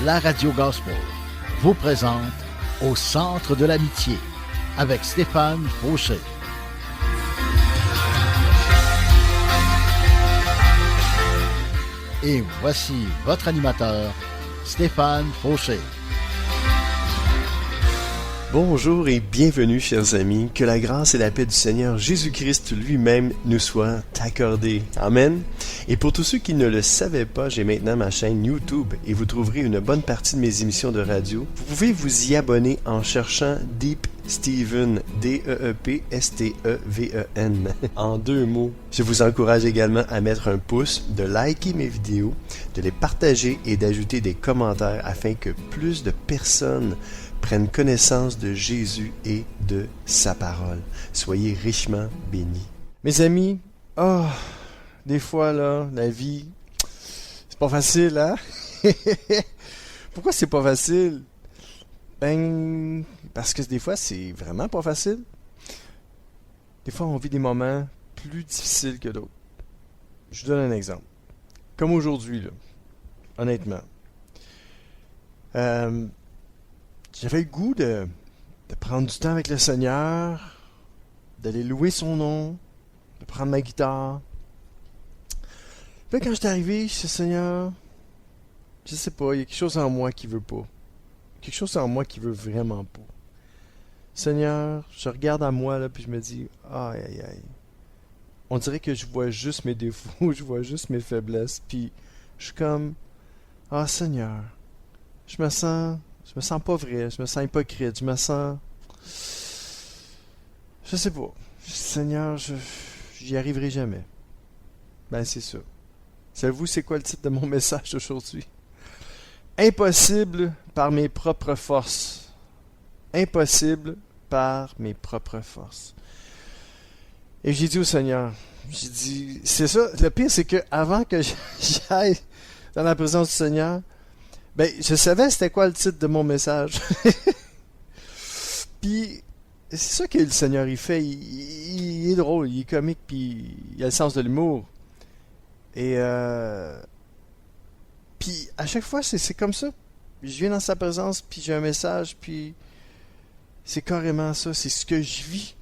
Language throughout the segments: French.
la Radio Gospel vous présente Au centre de l'amitié avec Stéphane Fauché. Et voici votre animateur, Stéphane Fauché. Bonjour et bienvenue, chers amis. Que la grâce et la paix du Seigneur Jésus-Christ lui-même nous soient accordées. Amen. Et pour tous ceux qui ne le savaient pas, j'ai maintenant ma chaîne YouTube et vous trouverez une bonne partie de mes émissions de radio. Vous pouvez vous y abonner en cherchant Deep Steven, D-E-E-P-S-T-E-V-E-N, en 2 mots. Je vous encourage également à mettre un pouce, de liker mes vidéos, de les partager et d'ajouter des commentaires afin que plus de personnes prennent connaissance de Jésus et de sa parole. Soyez richement bénis. Mes amis, des fois là, la vie, c'est pas facile, hein? Pourquoi c'est pas facile? Ben, parce que des fois, c'est vraiment pas facile. Des fois, on vit des moments plus difficiles que d'autres. Je vous donne un exemple. Comme aujourd'hui, là, honnêtement. J'avais le goût de prendre du temps avec le Seigneur, d'aller louer son nom, de prendre ma guitare. Puis quand j'étais arrivé chez le Seigneur, je sais pas, il y a quelque chose en moi qui veut pas. Quelque chose en moi qui veut vraiment pas. Seigneur, je regarde à moi là, puis je me dis, aïe aïe aïe. On dirait que je vois juste mes défauts, je vois juste mes faiblesses, puis je suis comme, Seigneur, je me sens pas vrai, je me sens hypocrite, je me sens... Je sais pas. Seigneur, j'y arriverai jamais. Ben, c'est ça. Savez-vous, c'est quoi le titre de mon message d'aujourd'hui? Impossible par mes propres forces. Impossible par mes propres forces. Et j'ai dit au Seigneur, j'ai dit, c'est ça, le pire c'est que avant que j'aille dans la présence du Seigneur, ben, je savais c'était quoi le titre de mon message. Puis, c'est ça que le Seigneur il fait. Il est drôle, il est comique, puis il a le sens de l'humour. Et, puis, à chaque fois, c'est comme ça. Je viens dans sa présence, puis j'ai un message, puis c'est carrément ça. C'est ce que je vis.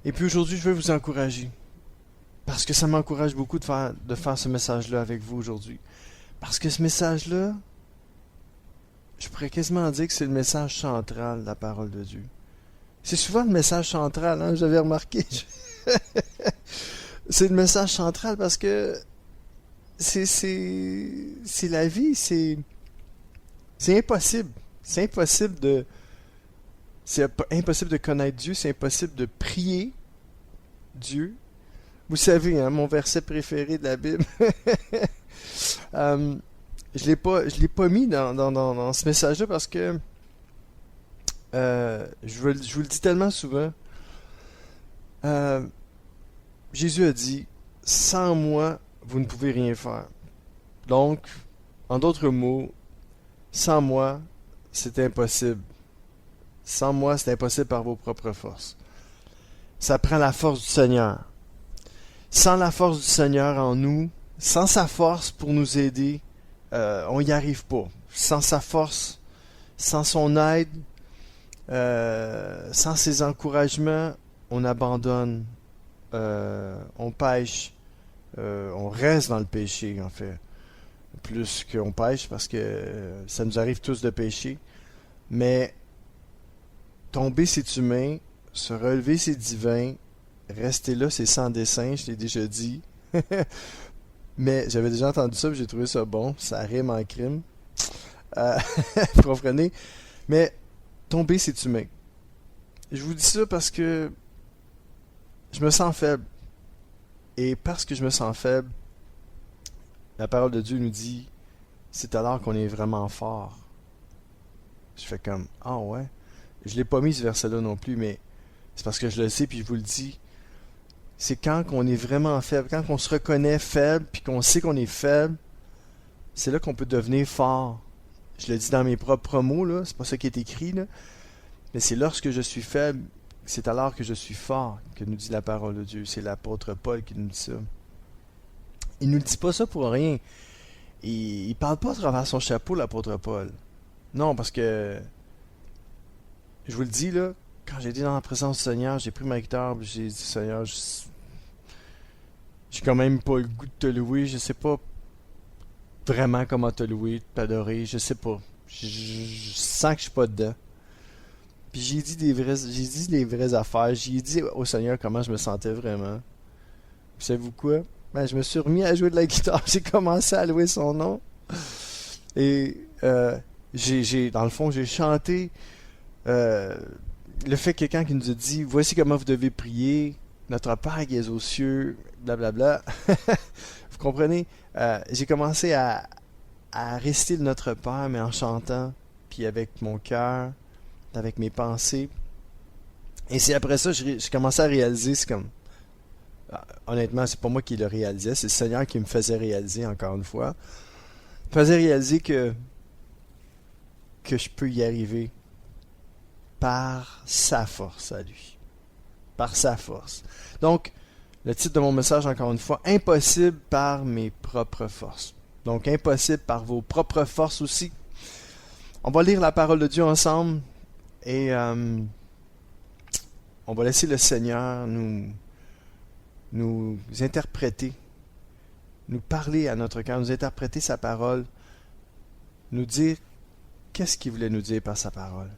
Et puis aujourd'hui, je veux vous encourager. Parce que ça m'encourage beaucoup de faire ce message-là avec vous aujourd'hui. Parce que ce message-là, je pourrais quasiment dire que c'est le message central de la parole de Dieu. C'est souvent le message central, hein, j'avais remarqué. C'est le message central parce que c'est la vie, c'est impossible. C'est impossible de connaître Dieu, c'est impossible de prier Dieu. Vous savez, hein, mon verset préféré de la Bible. Je l'ai pas mis dans ce message-là parce que je vous le dis tellement souvent. Jésus a dit, sans moi, vous ne pouvez rien faire. Donc, en d'autres mots, sans moi, c'est impossible. Sans moi, c'est impossible par vos propres forces. Ça prend la force du Seigneur. Sans la force du Seigneur en nous, sans sa force pour nous aider, on n'y arrive pas. Sans sa force, sans son aide, sans ses encouragements, on abandonne, on pêche, on reste dans le péché en fait. Plus qu'on pêche parce que ça nous arrive tous de pécher. Mais tomber c'est humain, se relever c'est divin, rester là c'est sans dessein, je l'ai déjà dit. Mais j'avais déjà entendu ça et j'ai trouvé ça bon. Ça rime en crime. Vous comprenez? Mais tomber, c'est humain. Je vous dis ça parce que je me sens faible. Et parce que je me sens faible, la parole de Dieu nous dit, c'est alors qu'on est vraiment fort. Je fais comme, ouais. Je l'ai pas mis ce verset-là non plus, mais c'est parce que je le sais puis je vous le dis. C'est quand on est vraiment faible, quand on se reconnaît faible, puis qu'on sait qu'on est faible, c'est là qu'on peut devenir fort. Je le dis dans mes propres mots, là, c'est pas ça qui est écrit, là, mais c'est lorsque je suis faible, c'est alors que je suis fort, que nous dit la parole de Dieu. C'est l'apôtre Paul qui nous dit ça. Il ne nous dit pas ça pour rien. il parle pas à travers son chapeau, l'apôtre Paul. Non, parce que, je vous le dis, là, quand j'ai été dans la présence du Seigneur, j'ai pris ma guitare, puis j'ai dit, Seigneur, j'ai quand même pas le goût de te louer, je sais pas vraiment comment te louer, t'adorer, je sais pas. Je sens que je suis pas dedans. Puis j'ai dit les vraies affaires, j'ai dit au Seigneur comment je me sentais vraiment. Puis savez-vous quoi? Ben, je me suis remis à jouer de la guitare, j'ai commencé à louer son nom. Et dans le fond, j'ai chanté le fait que quelqu'un qui nous a dit voici comment vous devez prier, notre Père qui est aux cieux, blablabla. Vous comprenez? J'ai commencé à réciter le Notre Père, mais en chantant, puis avec mon cœur, avec mes pensées. Et c'est après ça j'ai commencé à réaliser, c'est comme honnêtement, c'est pas moi qui le réalisais, c'est le Seigneur qui me faisait réaliser, encore une fois. Il me faisait réaliser que je peux y arriver par sa force à lui. Par sa force. Donc, le titre de mon message, encore une fois, impossible par mes propres forces. Donc, impossible par vos propres forces aussi. On va lire la parole de Dieu ensemble et on va laisser le Seigneur nous interpréter, nous parler à notre cœur, nous interpréter sa parole, nous dire qu'est-ce qu'il voulait nous dire par sa parole.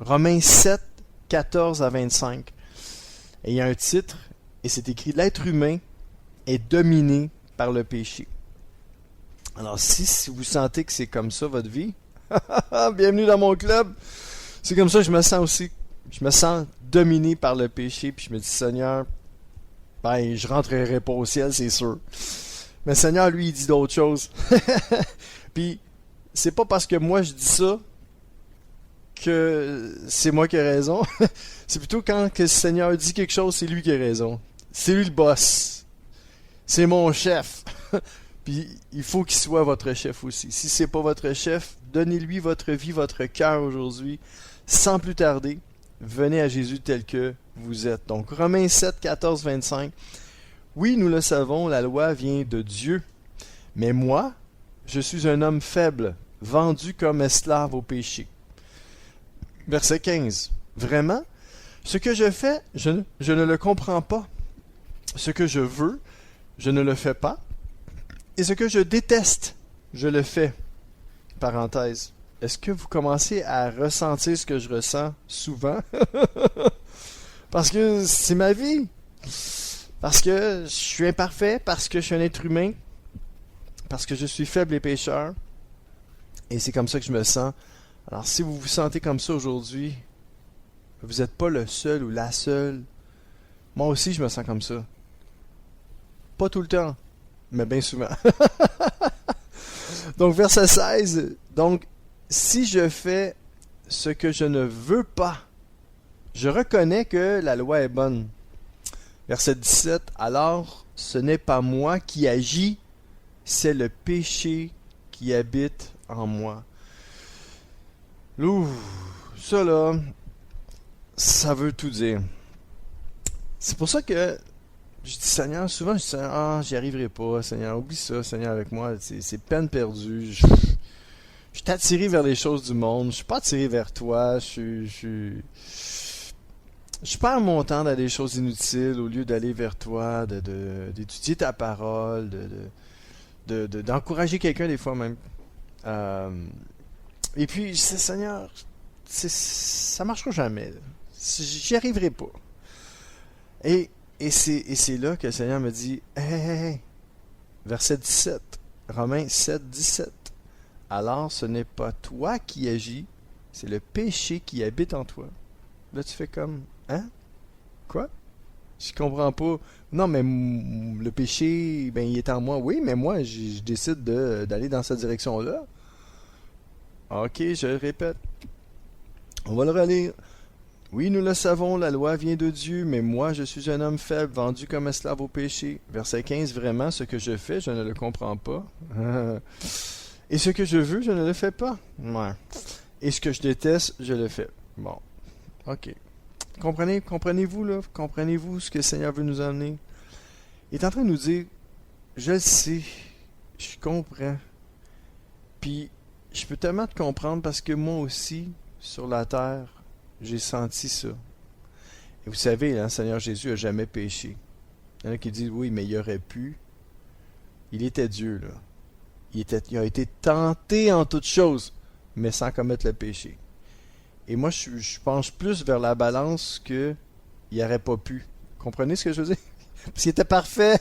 Romains 7, 14 à 25. Et il y a un titre, et c'est écrit « L'être humain est dominé par le péché ». Alors si vous sentez que c'est comme ça votre vie, bienvenue dans mon club. C'est comme ça que je me sens aussi. Je me sens dominé par le péché, puis je me dis « Seigneur, ben je rentrerai pas au ciel, c'est sûr. » Mais le Seigneur, lui, il dit d'autres choses. Puis, c'est pas parce que moi je dis ça que c'est moi qui ai raison. C'est plutôt quand que le Seigneur dit quelque chose, c'est lui qui a raison. C'est lui le boss. C'est mon chef. Puis il faut qu'il soit votre chef aussi. Si c'est pas votre chef, donnez-lui votre vie, votre cœur aujourd'hui. Sans plus tarder, venez à Jésus tel que vous êtes. Donc Romains 7, 14, 25. Oui, nous le savons, la loi vient de Dieu. Mais moi, je suis un homme faible, vendu comme esclave au péché. Verset 15. Vraiment, ce que je fais, je ne le comprends pas. Ce que je veux, je ne le fais pas. Et ce que je déteste, je le fais. Parenthèse. Est-ce que vous commencez à ressentir ce que je ressens souvent? Parce que c'est ma vie. Parce que je suis imparfait, parce que je suis un être humain, parce que je suis faible et pécheur. Et c'est comme ça que je me sens. Alors si vous vous sentez comme ça aujourd'hui, vous n'êtes pas le seul ou la seule. Moi aussi, je me sens comme ça. Pas tout le temps, mais bien souvent. Donc, verset 16. Donc, si je fais ce que je ne veux pas, je reconnais que la loi est bonne. Verset 17. Alors, ce n'est pas moi qui agis, c'est le péché qui habite en moi. Ouh, ça là, ça veut tout dire. C'est pour ça que je dis Seigneur, souvent je dis j'y arriverai pas, Seigneur, oublie ça, Seigneur, avec moi, c'est peine perdue. Je suis attiré vers les choses du monde, je suis pas attiré vers toi, je perds mon temps dans des choses inutiles au lieu d'aller vers toi, d'étudier ta parole, d'encourager quelqu'un des fois même. Et puis, je sais, Seigneur, ça marchera jamais. J'y arriverai pas. Et c'est là que le Seigneur me dit, hey, verset 17, Romains 7, 17. Alors, ce n'est pas toi qui agis, c'est le péché qui habite en toi. Là, tu fais comme, hein? Quoi? Je comprends pas. Non, mais le péché, ben, il est en moi. Oui, mais moi, je décide d'aller dans cette direction-là. Ok, je le répète. On va le relire. Oui, nous le savons, la loi vient de Dieu, mais moi, je suis un homme faible, vendu comme esclave au péché. Verset 15, vraiment, ce que je fais, je ne le comprends pas. Et ce que je veux, je ne le fais pas. Ouais. Et ce que je déteste, je le fais. Bon. Ok. Comprenez-vous, là? Comprenez-vous ce que le Seigneur veut nous emmener? Il est en train de nous dire, je le sais, je comprends, Puis, je peux tellement te comprendre parce que moi aussi, sur la terre, j'ai senti ça. Et vous savez, hein, Seigneur Jésus n'a jamais péché. Il y en a qui disent, oui, mais il aurait pu. Il était Dieu, là. Il a été tenté en toutes choses, mais sans commettre le péché. Et moi, je penche plus vers la balance que il n'aurait pas pu. Comprenez ce que je veux dire? Parce qu'il était parfait.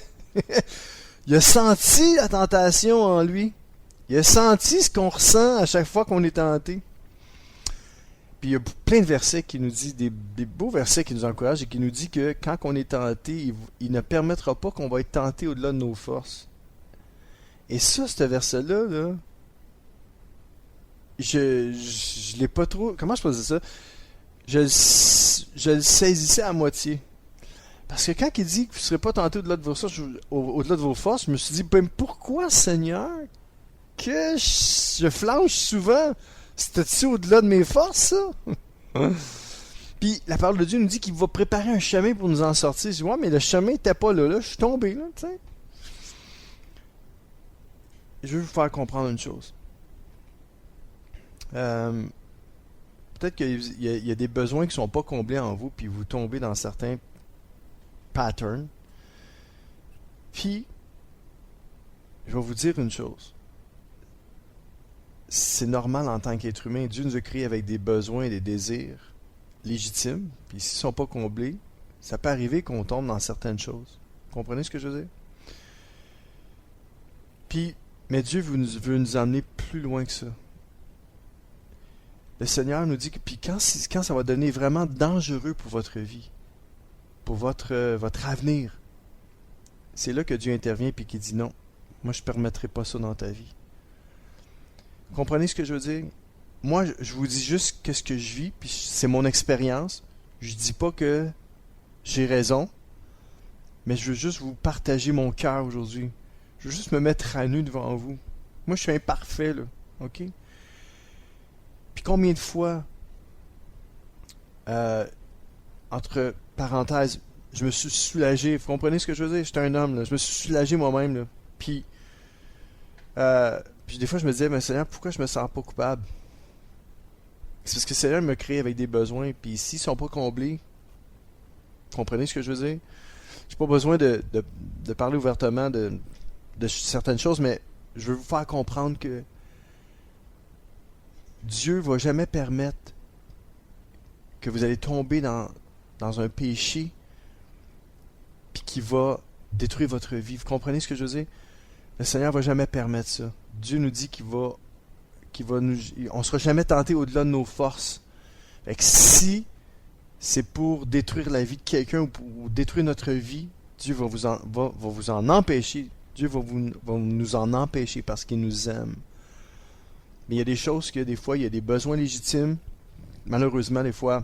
Il a senti la tentation en lui. Il a senti ce qu'on ressent à chaque fois qu'on est tenté. Puis il y a plein de versets qui nous disent, des beaux versets qui nous encouragent et qui nous disent que quand on est tenté, il ne permettra pas qu'on va être tenté au-delà de nos forces. Et ça, ce verset-là, là, je l'ai pas trop... Comment je peux dire ça? Je le saisissais à moitié. Parce que quand il dit que vous ne serez pas tenté au-delà de vos forces, au-delà de vos forces, je me suis dit, ben pourquoi, Seigneur, que je flanche souvent? C'était-tu au-delà de mes forces, ça? Puis la parole de Dieu nous dit qu'il va préparer un chemin pour nous en sortir. Je dis, ouais, mais le chemin n'était pas là, je suis tombé, là, tu sais. Je veux vous faire comprendre une chose. Peut-être qu'il y a des besoins qui ne sont pas comblés en vous, puis vous tombez dans certains patterns. Puis, je vais vous dire une chose. C'est normal en tant qu'être humain. Dieu nous a créés avec des besoins et des désirs légitimes. Puis s'ils ne sont pas comblés, ça peut arriver qu'on tombe dans certaines choses. Vous comprenez ce que je veux dire? Puis, mais Dieu veut nous emmener plus loin que ça. Le Seigneur nous dit que puis quand ça va devenir vraiment dangereux pour votre vie, pour votre avenir, c'est là que Dieu intervient et qui dit non, moi je ne permettrai pas ça dans ta vie. Vous comprenez ce que je veux dire? Moi, je vous dis juste qu'est-ce que je vis, puis c'est mon expérience. Je dis pas que j'ai raison, mais je veux juste vous partager mon cœur aujourd'hui. Je veux juste me mettre à nu devant vous. Moi, je suis imparfait, là. OK? Puis combien de fois, entre parenthèses, je me suis soulagé. Vous comprenez ce que je veux dire? J'étais un homme, là. Je me suis soulagé moi-même, là. Puis des fois, je me disais, mais Seigneur, pourquoi je me sens pas coupable? C'est parce que le Seigneur me crée avec des besoins, puis s'ils sont pas comblés, vous comprenez ce que je veux dire? J'ai pas besoin de parler ouvertement de certaines choses, mais je veux vous faire comprendre que Dieu va jamais permettre que vous allez tomber dans un péché puis qui va détruire votre vie. Vous comprenez ce que je veux dire? Le Seigneur va jamais permettre ça. Dieu nous dit qu'il va nous... On ne sera jamais tenté au-delà de nos forces. Fait que si c'est pour détruire la vie de quelqu'un ou pour détruire notre vie, Dieu va vous en empêcher. Dieu va nous en empêcher parce qu'il nous aime. Mais il y a des choses que des fois, il y a des besoins légitimes. Malheureusement, des fois,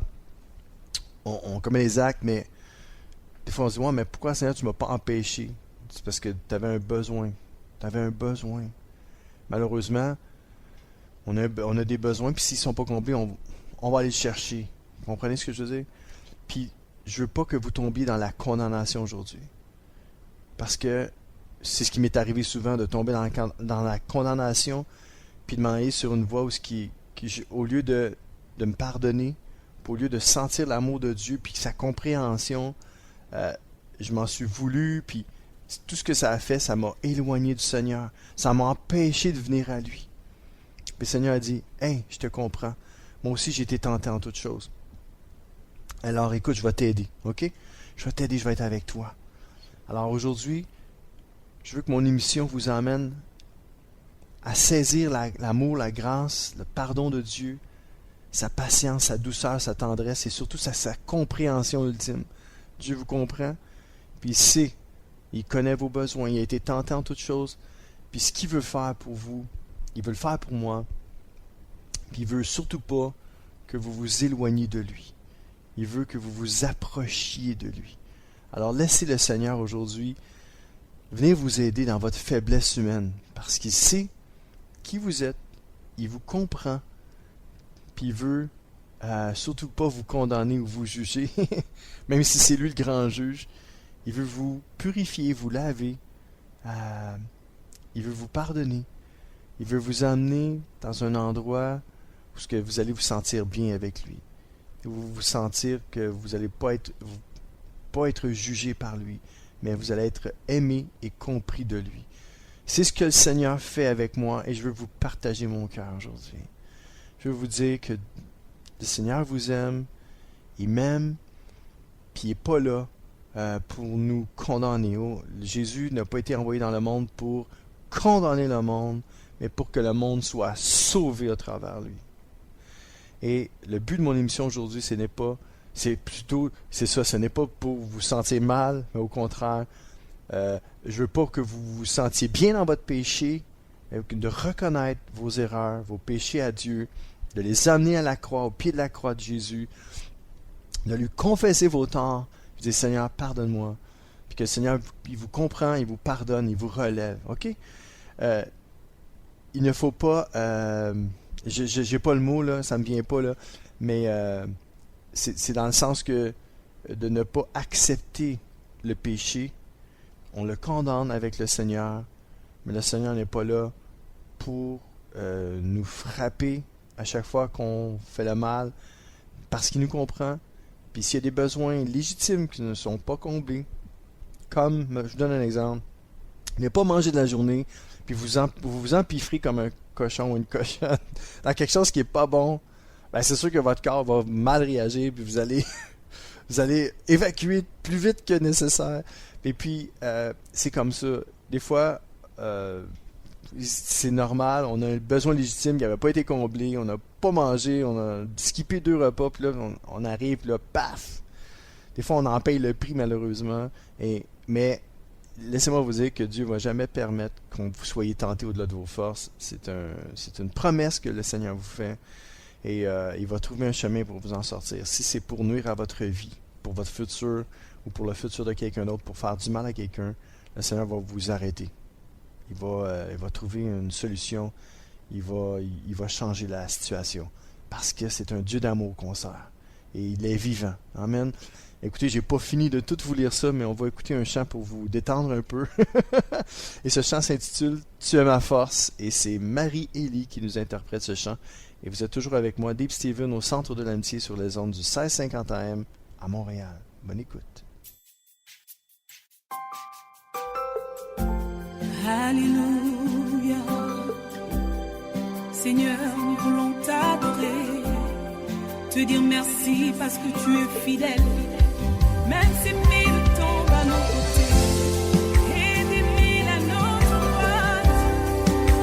on commet des actes, mais des fois on se dit, ouais, mais pourquoi Seigneur, tu ne m'as pas empêché? C'est parce que tu avais un besoin. Tu avais un besoin. Malheureusement, on a des besoins, puis s'ils ne sont pas comblés, on va aller le chercher. Vous comprenez ce que je veux dire? Puis, je veux pas que vous tombiez dans la condamnation aujourd'hui. Parce que c'est ce qui m'est arrivé souvent, de tomber dans la condamnation, puis de m'en aller sur une voie où au lieu de me pardonner, au lieu de sentir l'amour de Dieu, puis sa compréhension, je m'en suis voulu, puis tout ce que ça a fait, ça m'a éloigné du Seigneur. Ça m'a empêché de venir à lui. Puis le Seigneur a dit, « Hey, je te comprends. Moi aussi, j'ai été tenté en toutes choses. Alors, écoute, je vais t'aider, ok? Je vais t'aider, je vais être avec toi. » Alors aujourd'hui, je veux que mon émission vous emmène à saisir l'amour, la grâce, le pardon de Dieu, sa patience, sa douceur, sa tendresse et surtout sa compréhension ultime. Dieu vous comprend, puis il sait, il connaît vos besoins, il a été tenté en toutes choses, puis ce qu'il veut faire pour vous, il veut le faire pour moi, puis il veut surtout pas que vous vous éloigniez de lui. Il veut que vous vous approchiez de lui. Alors laissez le Seigneur aujourd'hui venir vous aider dans votre faiblesse humaine, parce qu'il sait qui vous êtes, il vous comprend, puis il veut surtout pas vous condamner ou vous juger, même si c'est lui le grand juge. Il veut vous purifier, vous laver, il veut vous pardonner, Il veut vous emmener dans un endroit où que vous allez vous sentir bien avec lui. Vous vous sentir que vous n'allez pas être jugé par lui, mais vous allez être aimé et compris de lui. C'est ce que le Seigneur fait avec moi et je veux vous partager mon cœur aujourd'hui. Je veux vous dire que le Seigneur vous aime, il m'aime, puis il n'est pas là pour nous condamner. Jésus n'a pas été envoyé dans le monde pour condamner le monde, mais pour que le monde soit sauvé à travers lui. Et le but de mon émission aujourd'hui, ce n'est pas pour vous sentir mal, mais au contraire, je veux pas que vous vous sentiez bien dans votre péché, mais de reconnaître vos erreurs, vos péchés à Dieu, de les amener à la croix, au pied de la croix de Jésus, de lui confesser vos torts, de dire Seigneur, pardonne-moi, puis que le Seigneur, il vous comprend, il vous pardonne, il vous relève, ok? Il ne faut pas, j'ai pas le mot là, ça me vient pas là, mais c'est dans le sens que de ne pas accepter le péché, on le condamne avec le Seigneur, mais le Seigneur n'est pas là pour nous frapper à chaque fois qu'on fait le mal, parce qu'il nous comprend. Puis s'il y a des besoins légitimes qui ne sont pas comblés, comme, je vous donne un exemple, ne pas manger de la journée, puis vous vous empiffrez comme un cochon ou une cochonne dans quelque chose qui n'est pas bon, ben c'est sûr que votre corps va mal réagir, puis vous allez évacuer plus vite que nécessaire. Et puis, c'est comme ça. Des fois, c'est normal, on a un besoin légitime qui n'avait pas été comblé, on n'a pas mangé, on a skippé 2 repas, puis là, on arrive, là, paf! Des fois, on en paye le prix, malheureusement. Mais laissez-moi vous dire que Dieu ne va jamais permettre que vous soyez tentés au-delà de vos forces. C'est une promesse que le Seigneur vous fait. Et il va trouver un chemin pour vous en sortir. Si c'est pour nuire à votre vie, pour votre futur, ou pour le futur de quelqu'un d'autre, pour faire du mal à quelqu'un, le Seigneur va vous arrêter. Il va trouver une solution. Il va changer la situation. Parce que c'est un Dieu d'amour qu'on sert. Et il est vivant. Amen. Écoutez, j'ai pas fini de tout vous lire ça, mais on va écouter un chant pour vous détendre un peu. Et ce chant s'intitule « Tu es ma force » et c'est Marie-Élie qui nous interprète ce chant. Et vous êtes toujours avec moi, Dave Steven, au Centre de l'Amitié sur les ondes du 1650 AM à Montréal. Bonne écoute. Alléluia. Seigneur, nous voulons t'adorer, te dire merci parce que tu es fidèle. Même si mille tombent à nos côtés et des mille à notre droite,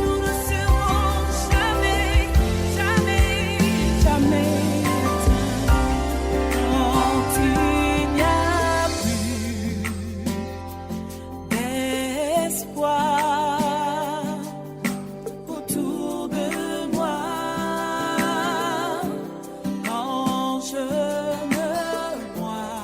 nous ne serons jamais, jamais, jamais atteints. Quand il n'y a plus d'espoir autour de moi, quand je me vois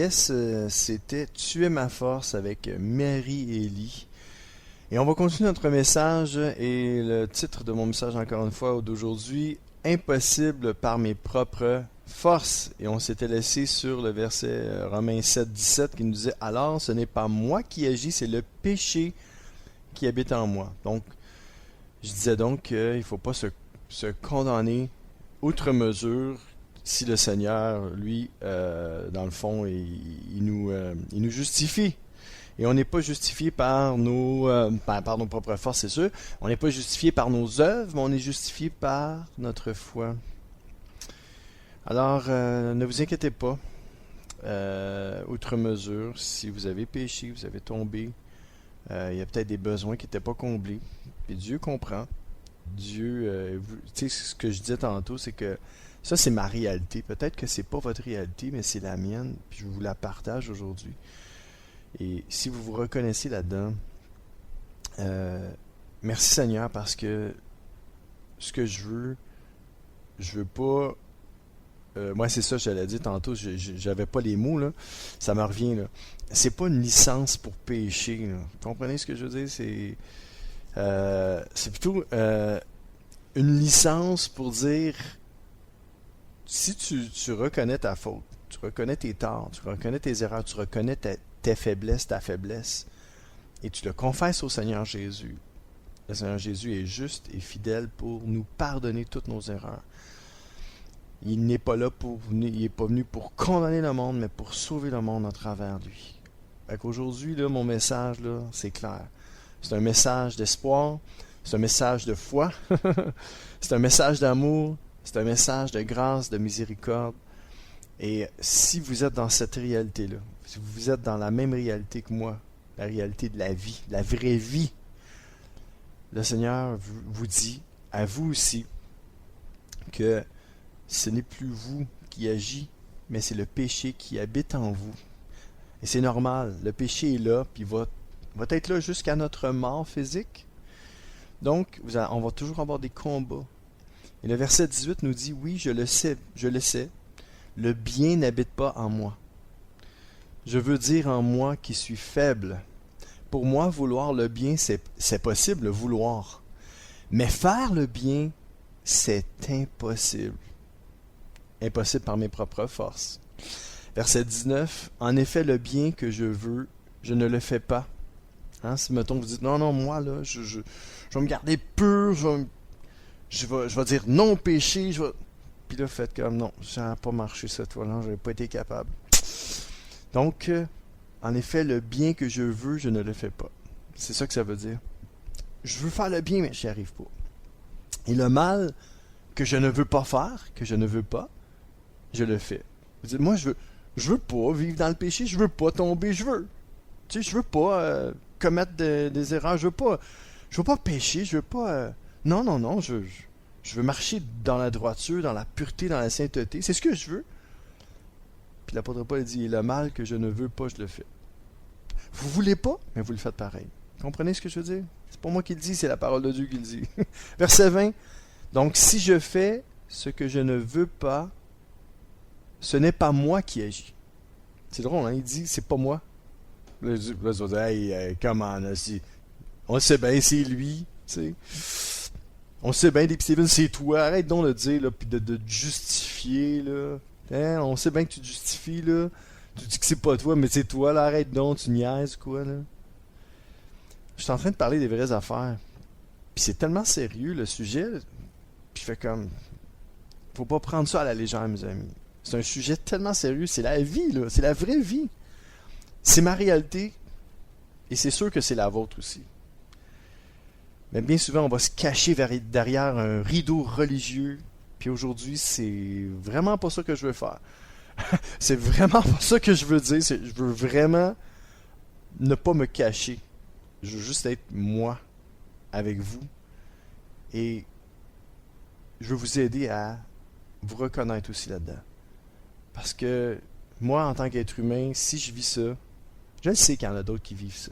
Yes, c'était Tu es ma force avec Mary Ellie. Et on va continuer notre message et le titre de mon message encore une fois d'aujourd'hui, Impossible par mes propres forces. Et on s'était laissé sur le verset Romains 7, 17 qui nous disait alors ce n'est pas moi qui agis, c'est le péché qui habite en moi. Donc, je disais donc qu'il ne faut pas se condamner outre mesure si le Seigneur, lui, dans le fond, il nous justifie. Et on n'est pas justifié par nos propres forces, c'est sûr. On n'est pas justifié par nos œuvres, mais on est justifié par notre foi. Alors, ne vous inquiétez pas, outre mesure, si vous avez péché, vous avez tombé, il y a peut-être des besoins qui n'étaient pas comblés. Et Dieu comprend. Dieu, tu sais, ce que je disais tantôt, c'est que ça, c'est ma réalité. Peut-être que c'est pas votre réalité, mais c'est la mienne. Puis je vous la partage aujourd'hui. Et si vous vous reconnaissez là-dedans, merci Seigneur, parce que ce que je veux pas. Moi, c'est ça, j'allais dire tantôt, j'avais pas les mots, là. Ça me revient, là. C'est pas une licence pour pécher, là. Vous comprenez ce que je veux dire? C'est plutôt une licence pour dire si tu reconnais ta faute, tu reconnais tes torts, tu reconnais tes erreurs, tu reconnais tes faiblesses, ta faiblesse, et tu le confesses au Seigneur Jésus. Le Seigneur Jésus est juste et fidèle pour nous pardonner toutes nos erreurs. Il n'est pas là il n'est pas venu pour condamner le monde, mais pour sauver le monde à travers lui. Fait qu'aujourd'hui, là, mon message, là, c'est clair. C'est un message d'espoir, c'est un message de foi, c'est un message d'amour, c'est un message de grâce, de miséricorde. Et si vous êtes dans cette réalité-là, si vous êtes dans la même réalité que moi, la réalité de la vie, la vraie vie, le Seigneur vous dit, à vous aussi, que ce n'est plus vous qui agit, mais c'est le péché qui habite en vous. Et c'est normal, le péché est là, puis va être là jusqu'à notre mort physique. Donc, on va toujours avoir des combats. Et le verset 18 nous dit, oui, je le sais, le bien n'habite pas en moi. Je veux dire en moi qui suis faible. Pour moi, vouloir le bien, c'est possible, vouloir. Mais faire le bien, c'est impossible. Impossible par mes propres forces. Verset 19, en effet, le bien que je veux, je ne le fais pas. Hein, si, mettons, vous dites, non, moi, là, je vais me garder pur, je vais dire non au péché, puis là, faites comme, non, ça n'a pas marché cette fois-là, je n'ai pas été capable. Donc, en effet, le bien que je veux, je ne le fais pas. C'est ça que ça veut dire. Je veux faire le bien, mais je n'y arrive pas. Et le mal que je ne veux pas faire, que je ne veux pas, je le fais. Vous dites, moi, je veux pas vivre dans le péché, je veux pas tomber, je veux pas commettre des erreurs, je veux pas pécher, je veux pas... Non, je veux marcher dans la droiture, dans la pureté, dans la sainteté, c'est ce que je veux. Puis l'apôtre Paul dit, le mal que je ne veux pas, je le fais. Vous voulez pas, mais vous le faites pareil. Comprenez ce que je veux dire? C'est pas moi qui le dis, c'est la parole de Dieu qui le dit. Verset 20, donc si je fais ce que je ne veux pas, ce n'est pas moi qui agis. C'est drôle, hein? Il dit, c'est pas moi. Là, je dis, hey, comment, là, on sait bien, c'est lui, tu sais. On sait bien, Steven, c'est toi. Arrête donc de le dire, là, puis de te justifier, là. Hein? On sait bien que tu te justifies, là. Tu dis que c'est pas toi, mais c'est toi, là. Arrête donc, tu niaises, quoi, là. Je suis en train de parler des vraies affaires. Puis c'est tellement sérieux, le sujet. Puis je fais comme... Faut pas prendre ça à la légère, mes amis. C'est un sujet tellement sérieux. C'est la vie, là. C'est la vraie vie. C'est ma réalité. Et c'est sûr que c'est la vôtre aussi. Mais bien souvent, on va se cacher derrière un rideau religieux. Puis aujourd'hui, c'est vraiment pas ça que je veux faire. C'est vraiment pas ça que je veux dire. Je veux vraiment ne pas me cacher. Je veux juste être moi, avec vous. Et je veux vous aider à vous reconnaître aussi là-dedans. Parce que moi, en tant qu'être humain, si je vis ça, je le sais qu'il y en a d'autres qui vivent ça.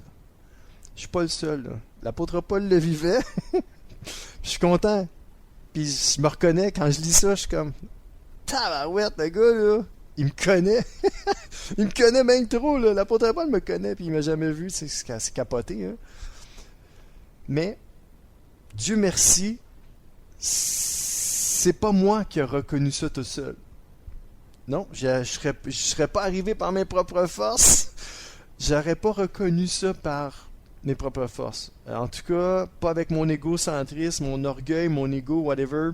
Je suis pas le seul, là. L'apôtre Paul le vivait. Je suis content. Puis je me reconnais, quand je lis ça, je suis comme... Tabarouette, le gars, là. il me connaît. Il me connaît même trop, là. L'apôtre Paul me connaît, puis il m'a jamais vu. C'est capoté, hein. Mais, Dieu merci, c'est pas moi qui ai reconnu ça tout seul. Non, je serais pas arrivé par mes propres forces. J'aurais pas reconnu ça par mes propres forces. En tout cas, pas avec mon égocentrisme, mon orgueil, mon ego, whatever.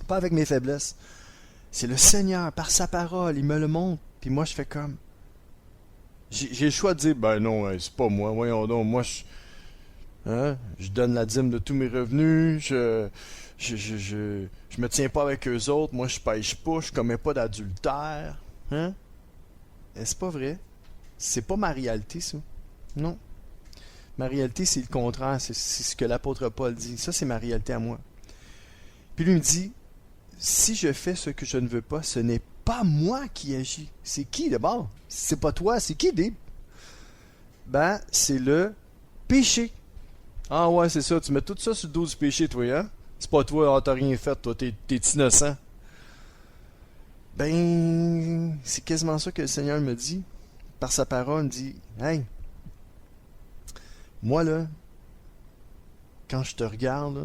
Pas avec mes faiblesses. C'est le Seigneur, par sa parole, il me le montre. Puis moi, je fais comme... J'ai le choix de dire, ben non, c'est pas moi, voyons donc, moi, je donne la dîme de tous mes revenus, je me tiens pas avec eux autres, moi, je pêche pas, je commets pas d'adultère. Hein? C'est pas vrai. C'est pas ma réalité, ça. Non. Ma réalité, c'est le contraire, c'est ce que l'apôtre Paul dit. Ça, c'est ma réalité à moi. Puis lui me dit, si je fais ce que je ne veux pas, ce n'est pas moi qui agis. C'est qui d'abord? C'est pas toi, c'est qui, Dave? Ben, c'est le péché. Ah ouais, c'est ça, tu mets tout ça sur le dos du péché, toi, hein? C'est pas toi, t'as rien fait, toi, t'es innocent. Ben, c'est quasiment ça que le Seigneur me dit. Par sa parole, il me dit, hey, moi là, quand je te regarde, là,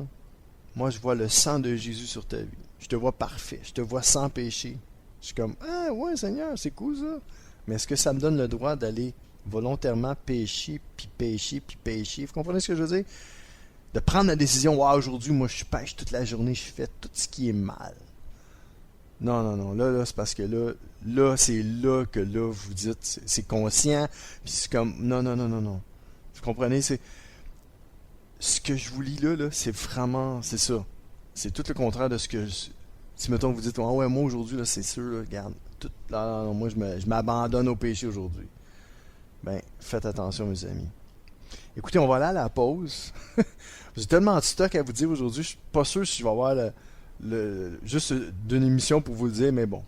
moi je vois le sang de Jésus sur ta vie. Je te vois parfait, je te vois sans péché. Je suis comme, ah ouais Seigneur, c'est cool ça. Mais est-ce que ça me donne le droit d'aller volontairement pécher, puis pécher, puis pécher? Vous comprenez ce que je veux dire? De prendre la décision, wow, aujourd'hui, moi je pêche toute la journée, je fais tout ce qui est mal. Non, là, c'est parce que là, c'est là que là, vous dites, c'est conscient, puis c'est comme, non. Vous comprenez, c'est... Ce que je vous lis là, c'est vraiment, c'est ça. C'est tout le contraire de ce que... Si, mettons, vous dites, ah ouais, moi, aujourd'hui, là, c'est sûr, là, regarde, non, moi, je m'abandonne au péché aujourd'hui. Ben, faites attention, mes amis. Écoutez, on va aller à la pause. J'ai tellement de stock à vous dire aujourd'hui, je suis pas sûr si je vais avoir juste d'une émission pour vous le dire, mais bon.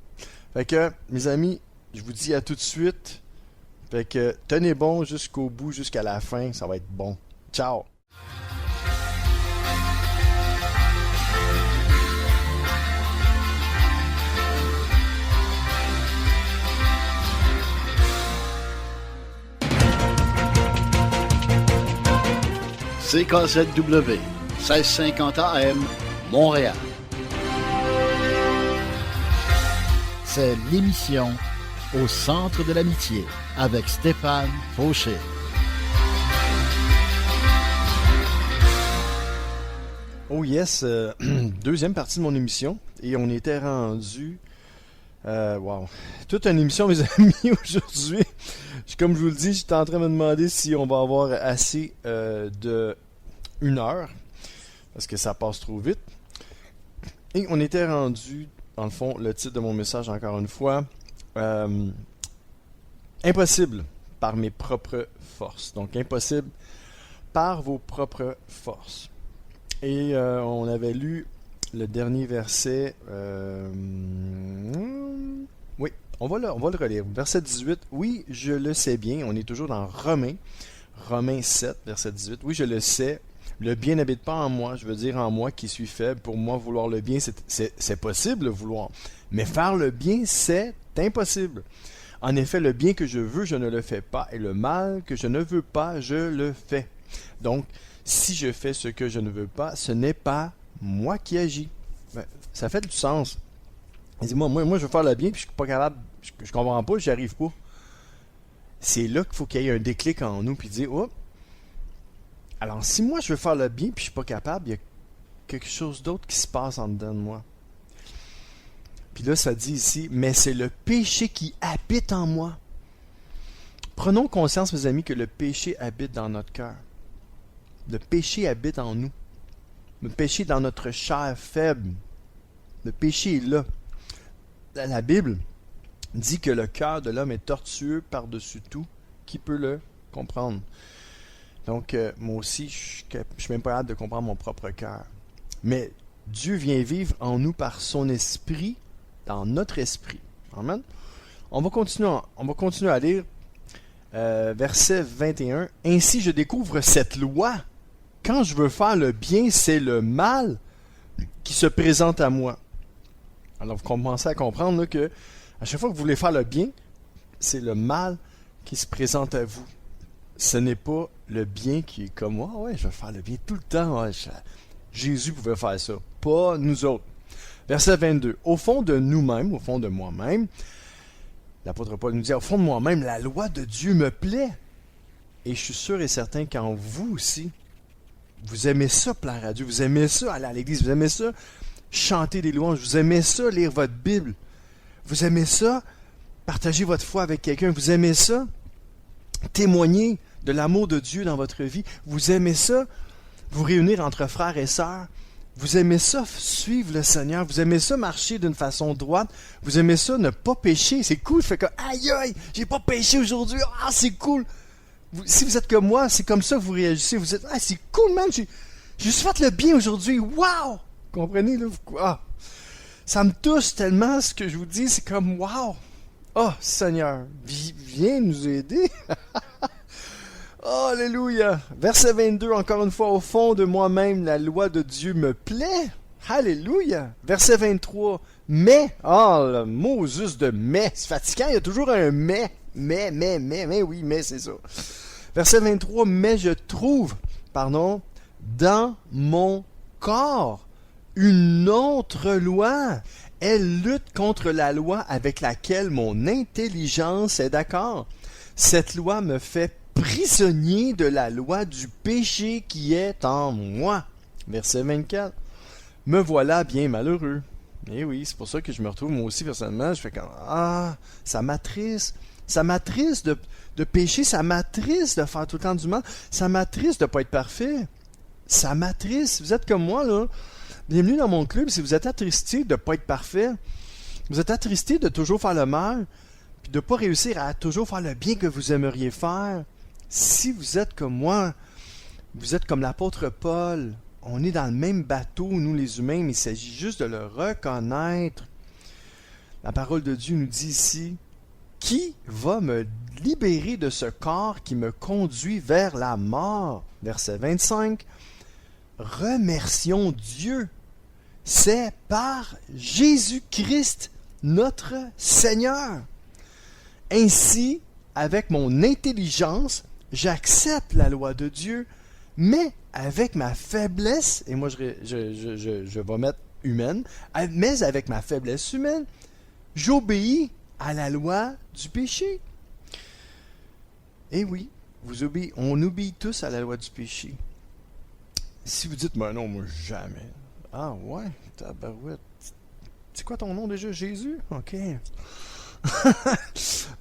Fait que, mes amis, je vous dis à tout de suite. Fait que, tenez bon jusqu'au bout, jusqu'à la fin, ça va être bon. Ciao! CKZW, 1650 AM, Montréal. C'est l'émission Au centre de l'amitié avec Stéphane Fauché. Oh yes, deuxième partie de mon émission. Et on était rendu... wow. Toute une émission, mes amis, aujourd'hui. Comme je vous le dis, j'étais en train de me demander si on va avoir assez de 1 heure. Parce que ça passe trop vite. Et on était rendu, dans le fond, le titre de mon message, encore une fois, impossible par mes propres forces. Donc, impossible par vos propres forces. Et on avait lu le dernier verset. Oui, on va le relire. Verset 18. Oui, je le sais bien. On est toujours dans Romains. Romains 7, verset 18. Oui, je le sais. Le bien n'habite pas en moi. Je veux dire en moi qui suis faible. Pour moi, vouloir le bien, c'est possible, le vouloir. Mais faire le bien, c'est impossible. En effet, le bien que je veux, je ne le fais pas. Et le mal que je ne veux pas, je le fais. Donc, si je fais ce que je ne veux pas, ce n'est pas moi qui agis. Ben, ça fait du sens. Il dit, moi, je veux faire le bien, puis je suis pas capable, je comprends pas, j'y arrive pas. C'est là qu'il faut qu'il y ait un déclic en nous, puis dire, oh, alors si moi je veux faire le bien, puis je suis pas capable, il y a quelque chose d'autre qui se passe en dedans de moi. Puis là, ça dit ici, mais c'est le péché qui habite en moi. Prenons conscience, mes amis, que le péché habite dans notre cœur. Le péché habite en nous. Le péché est dans notre chair faible. Le péché est là. La Bible dit que le cœur de l'homme est tortueux par-dessus tout. Qui peut le comprendre? Donc, moi aussi, je suis même pas capable de comprendre mon propre cœur. Mais Dieu vient vivre en nous par son esprit, dans notre esprit. Amen. On va continuer à lire verset 21. Ainsi, je découvre cette loi. Quand je veux faire le bien, c'est le mal qui se présente à moi. Alors, vous commencez à comprendre là, que À chaque fois que vous voulez faire le bien, c'est le mal qui se présente à vous. Ce n'est pas le bien qui est comme moi. Ouais, je vais faire le bien tout le temps. Ouais, Jésus pouvait faire ça, pas nous autres. Verset 22. Au fond de nous-mêmes, au fond de moi-même, l'apôtre Paul nous dit, au fond de moi-même, la loi de Dieu me plaît. Et je suis sûr et certain qu'en vous aussi, vous aimez ça plaire à Dieu, vous aimez ça aller à l'église, vous aimez ça chanter des louanges, vous aimez ça lire votre Bible, vous aimez ça partager votre foi avec quelqu'un, vous aimez ça témoigner de l'amour de Dieu dans votre vie, vous aimez ça vous réunir entre frères et sœurs, vous aimez ça suivre le Seigneur, vous aimez ça marcher d'une façon droite, vous aimez ça ne pas pécher, c'est cool, fait que aïe aïe, j'ai pas péché aujourd'hui, ah c'est cool. Si vous êtes comme moi, c'est comme ça que vous réagissez, vous êtes, ah c'est cool man, j'ai juste fait le bien aujourd'hui, wow, comprenez là, ah. Ça me touche tellement ce que je vous dis, c'est comme wow, oh Seigneur, viens nous aider. Oh, alléluia. Verset 22, encore une fois, au fond de moi-même, la loi de Dieu me plaît. Alléluia. Verset 23, mais, le mot juste de mais, c'est fatigant, il y a toujours un mais oui, mais c'est ça. Verset 23, mais je trouve, dans mon corps, une autre loi. Elle lutte contre la loi avec laquelle mon intelligence est d'accord. Cette loi me fait prisonnier de la loi du péché qui est en moi. Verset 24. Me voilà bien malheureux. Et oui, c'est pour ça que je me retrouve moi aussi personnellement. Je fais comme ça m'attriste. Ça m'attriste de pécher. Ça m'attriste de faire tout le temps du mal. Ça m'attriste de ne pas être parfait. Ça m'attriste. Vous êtes comme moi, là. Bienvenue dans mon club. Si vous êtes attristé de ne pas être parfait, vous êtes attristé de toujours faire le mal, puis de ne pas réussir à toujours faire le bien que vous aimeriez faire. Si vous êtes comme moi, vous êtes comme l'apôtre Paul, on est dans le même bateau, nous les humains, mais il s'agit juste de le reconnaître. La parole de Dieu nous dit ici, « Qui va me libérer de ce corps qui me conduit vers la mort? » Verset 25, « Remercions Dieu, c'est par Jésus-Christ, notre Seigneur. Ainsi, avec mon intelligence, j'accepte la loi de Dieu, mais avec ma faiblesse, et moi je vais mettre humaine, mais avec ma faiblesse humaine, j'obéis à la loi du péché. Et oui, on obéit tous à la loi du péché. Si vous dites, non, moi jamais. Ah ouais, tabarouette. C'est quoi ton nom déjà, Jésus? Ok.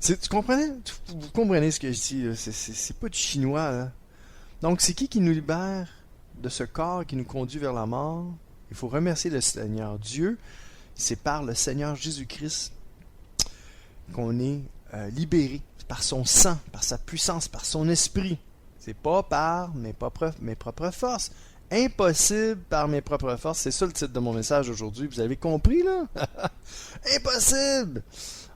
Tu comprenez? Vous comprenez ce que je dis, là? C'est pas du chinois, là. Donc, c'est qui nous libère de ce corps qui nous conduit vers la mort? Il faut remercier le Seigneur Dieu. C'est par le Seigneur Jésus-Christ qu'on est libéré, par son sang, par sa puissance, par son esprit. C'est pas par mes propres forces. Impossible par mes propres forces. C'est ça le titre de mon message aujourd'hui. Vous avez compris, là? Impossible!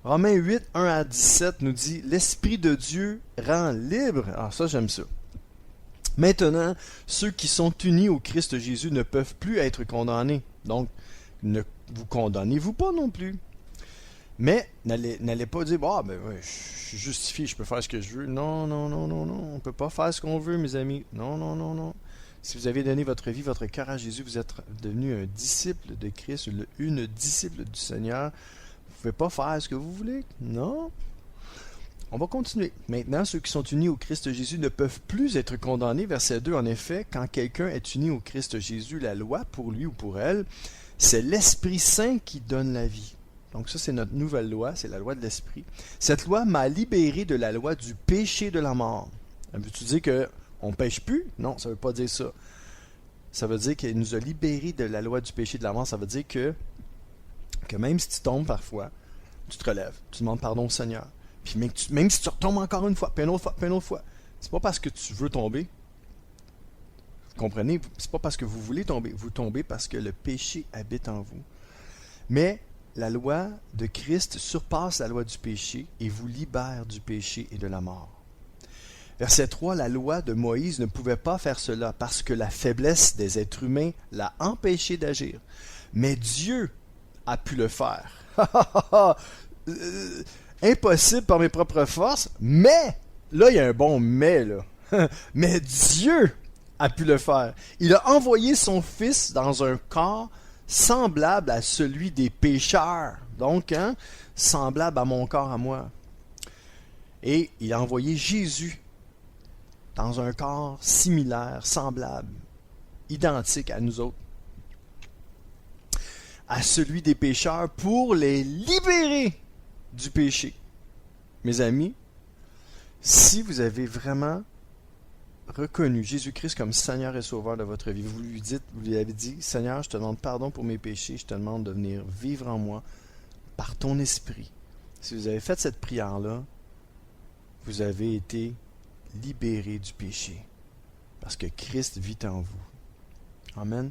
Romains 8, 1 à 17 nous dit « L'Esprit de Dieu rend libre. » Ah, ça, j'aime ça. Maintenant, ceux qui sont unis au Christ Jésus ne peuvent plus être condamnés. Donc, ne vous condamnez-vous pas non plus. Mais, n'allez pas dire « ouais, je suis justifié, je peux faire ce que je veux. » Non. On ne peut pas faire ce qu'on veut, mes amis. Non. Si vous avez donné votre vie, votre cœur à Jésus, vous êtes devenu un disciple de Christ, une disciple du Seigneur. Vous ne pouvez pas faire ce que vous voulez. Non. On va continuer. Maintenant, ceux qui sont unis au Christ Jésus ne peuvent plus être condamnés. Verset 2, en effet, quand quelqu'un est uni au Christ Jésus, la loi pour lui ou pour elle, c'est l'Esprit Saint qui donne la vie. Donc ça, c'est notre nouvelle loi, c'est la loi de l'Esprit. Cette loi m'a libéré de la loi du péché de la mort. Veux-tu dire qu'on ne pêche plus? Non, ça ne veut pas dire ça. Ça veut dire qu'il nous a libérés de la loi du péché de la mort. Ça veut dire que même si tu tombes parfois, tu te relèves, tu demandes pardon au Seigneur. Puis même si tu retombes encore une fois, puis une autre fois, c'est pas parce que tu veux tomber. Vous comprenez? C'est pas parce que vous voulez tomber. Vous tombez parce que le péché habite en vous. Mais la loi de Christ surpasse la loi du péché et vous libère du péché et de la mort. Verset 3, la loi de Moïse ne pouvait pas faire cela parce que la faiblesse des êtres humains l'a empêché d'agir. Mais Dieu a pu le faire. impossible par mes propres forces, mais, là, il y a un bon mais, là. Mais Dieu a pu le faire. Il a envoyé son Fils dans un corps semblable à celui des pécheurs. Donc, semblable à mon corps à moi. Et il a envoyé Jésus dans un corps similaire, semblable, identique à nous autres, à celui des pécheurs, pour les libérer du péché. Mes amis, si vous avez vraiment reconnu Jésus-Christ comme Seigneur et Sauveur de votre vie, vous lui avez dit, Seigneur, je te demande pardon pour mes péchés, je te demande de venir vivre en moi par ton esprit. Si vous avez fait cette prière-là, vous avez été libéré du péché, parce que Christ vit en vous. Amen.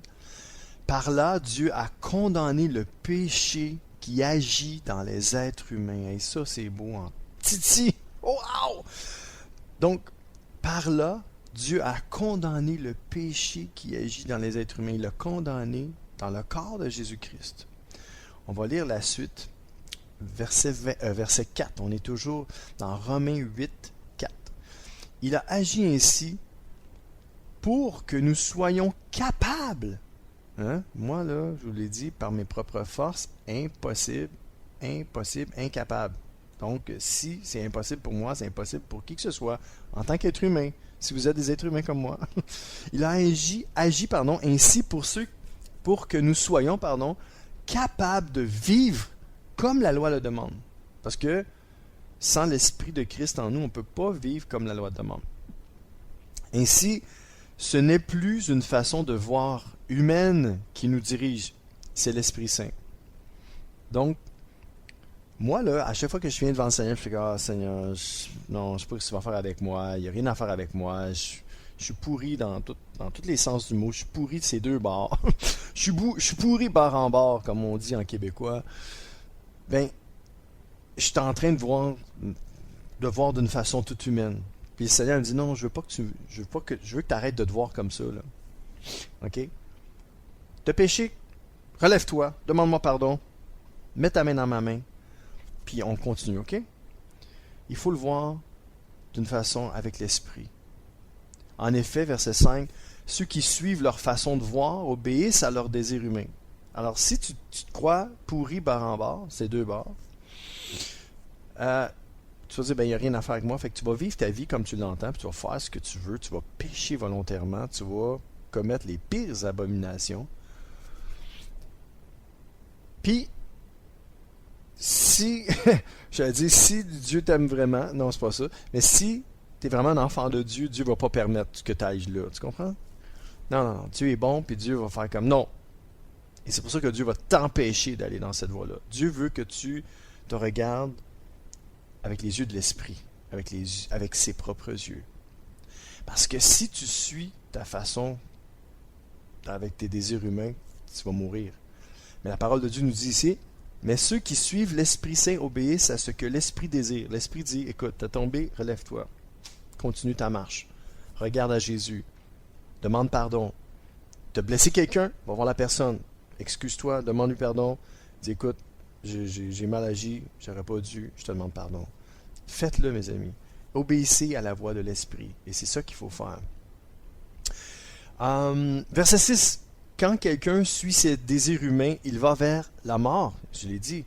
Par là, Dieu a condamné le péché qui agit dans les êtres humains. Et ça, c'est beau en titi. Oh, wow! Donc, par là, Dieu a condamné le péché qui agit dans les êtres humains. Il l'a condamné dans le corps de Jésus-Christ. On va lire la suite. Verset 4. On est toujours dans Romains 8, 4. Il a agi ainsi pour que nous soyons capables. Moi, là, je vous l'ai dit, par mes propres forces, impossible, incapable. Donc, si c'est impossible pour moi, c'est impossible pour qui que ce soit, en tant qu'être humain, si vous êtes des êtres humains comme moi. Il a agi ainsi pour que nous soyons, capables de vivre comme la loi le demande. Parce que sans l'Esprit de Christ en nous, on ne peut pas vivre comme la loi le demande. Ainsi, ce n'est plus une façon de voir humaine qui nous dirige, c'est l'Esprit Saint. Donc, moi, là, à chaque fois que je viens devant le Seigneur, je fais que, Seigneur, non, je ne sais pas ce que tu vas faire avec moi, il n'y a rien à faire avec moi, je suis pourri dans tous les sens du mot, je suis pourri de ces deux bords. je suis pourri bord en bord, comme on dit en québécois. Ben, je suis en train de voir d'une façon toute humaine. Puis le Seigneur me dit, non, je veux que tu arrêtes de te voir comme ça, là. OK? T'as péché, relève-toi, demande-moi pardon, mets ta main dans ma main, puis on continue, OK? Il faut le voir d'une façon avec l'esprit. En effet, verset 5, ceux qui suivent leur façon de voir obéissent à leurs désirs humains. Alors, si tu te crois pourri bord en bord, c'est deux bords, tu vas dire, il n'y a rien à faire avec moi, fait que tu vas vivre ta vie comme tu l'entends, puis tu vas faire ce que tu veux, tu vas pécher volontairement, tu vas commettre les pires abominations. Puis, si Dieu t'aime vraiment, non, c'est pas ça, mais si tu es vraiment un enfant de Dieu, Dieu va pas permettre que tu ailles là, tu comprends? Non, Dieu est bon, puis Dieu va faire comme non. Et c'est pour ça que Dieu va t'empêcher d'aller dans cette voie-là. Dieu veut que tu te regardes avec les yeux de l'esprit, avec ses propres yeux. Parce que si tu suis ta façon, avec tes désirs humains, tu vas mourir. Mais la parole de Dieu nous dit ici, mais ceux qui suivent l'Esprit Saint obéissent à ce que l'Esprit désire. L'Esprit dit, écoute, t'as tombé, relève-toi. Continue ta marche. Regarde à Jésus. Demande pardon. T'as blessé quelqu'un, va voir la personne. Excuse-toi, demande-lui pardon. Dis, écoute, j'ai mal agi, j'aurais pas dû, je te demande pardon. Faites-le, mes amis. Obéissez à la voix de l'Esprit. Et c'est ça qu'il faut faire. Verset 6. Quand quelqu'un suit ses désirs humains, il va vers la mort. Je l'ai dit.